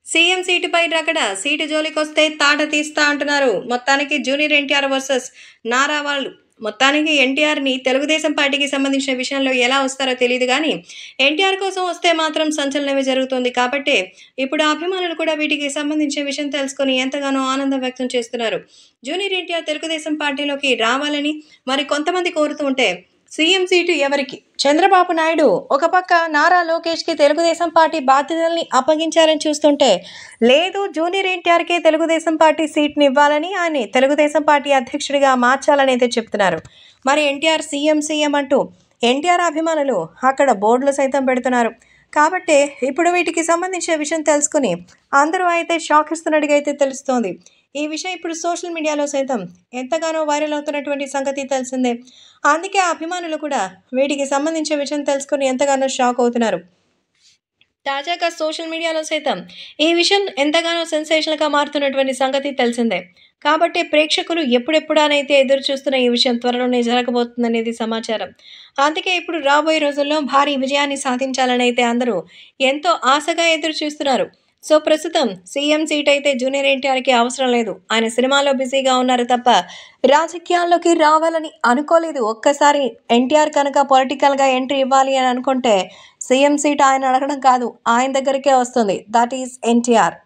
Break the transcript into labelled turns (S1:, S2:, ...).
S1: CM సీటుపై రగడ. Seat జోలికొస్తే తాట తీస్తా అంటున్నారు. మొత్తానికి జూనియర్ ఎన్టీఆర్ వర్సెస్ నారా వాళ్ళు. మొత్తానికి ఎన్టీఆర్‌ని తెలుగుదేశం పార్టీకి సంబంధించిన విషయంలో ఎలా వస్తారో తెలీదు గానీ, ఎన్టీఆర్ కోసం వస్తే మాత్రం సంచలనమే జరుగుతోంది. కాబట్టే ఇప్పుడు అభిమానులు కూడా వీటికి సంబంధించిన విషయం తెలుసుకొని ఎంతగానో ఆనందం వ్యక్తం చేస్తున్నారు. జూనియర్ ఎన్టీఆర్ తెలుగుదేశం పార్టీలోకి రావాలని మరి కొంతమంది కోరుతూ ఉంటే, సీఎం సీటు ఎవరికి? చంద్రబాబు నాయుడు ఒక పక్క నారా లోకేష్‌కి తెలుగుదేశం పార్టీ బాధ్యతల్ని అప్పగించారని చూస్తుంటే, లేదు జూనియర్ ఎన్టీఆర్‌కే తెలుగుదేశం పార్టీ సీట్‌నివ్వాలని, ఆయన్ని తెలుగుదేశం పార్టీ అధ్యక్షుడిగా మార్చాలనైతే చెప్తున్నారు. మరి ఎన్టీఆర్ సీఎం అంటూ ఎన్టీఆర్ అభిమానులు అక్కడ బోర్డులు సైతం పెడుతున్నారు. కాబట్టే ఇప్పుడు వీటికి సంబంధించిన విషయం తెలుసుకొని అందరూ అయితే షాక్ ఇస్తున్నట్టుగా అయితే తెలుస్తోంది. ఈ విషయం ఇప్పుడు సోషల్ మీడియాలో సైతం ఎంతగానో వైరల్ అవుతున్నటువంటి సంగతి తెలిసిందే. అందుకే అభిమానులు కూడా వీటికి సంబంధించిన విషయం తెలుసుకొని ఎంతగానో షాక్ అవుతున్నారు. తాజాగా సోషల్ మీడియాలో సైతం ఈ విషయం ఎంతగానో సెన్సేషనల్‌గా మారుతున్నటువంటి సంగతి తెలిసిందే. కాబట్టి ప్రేక్షకులు ఎప్పుడెప్పుడానైతే ఎదురు చూస్తున్న ఈ విషయం త్వరలోనే జరగబోతుందనేది సమాచారం. అందుకే ఇప్పుడు రాబోయే రోజుల్లో భారీ విజయాన్ని సాధించాలనైతే అందరూ ఎంతో ఆశగా ఎదురు చూస్తున్నారు. సో, ప్రస్తుతం సీఎం సీట్ అయితే జూనియర్ ఎన్టీఆర్‌కి అవసరం లేదు. ఆయన సినిమాలో బిజీగా ఉన్నారు తప్ప రాజకీయాల్లోకి రావాలని అనుకోలేదు. ఒక్కసారి ఎన్టీఆర్ కనుక పొలిటికల్‌గా ఎంట్రీ ఇవ్వాలి అని అనుకుంటే సీఎం సీట్ ఆయన అడగడం కాదు, ఆయన దగ్గరికే వస్తుంది. That is NTR.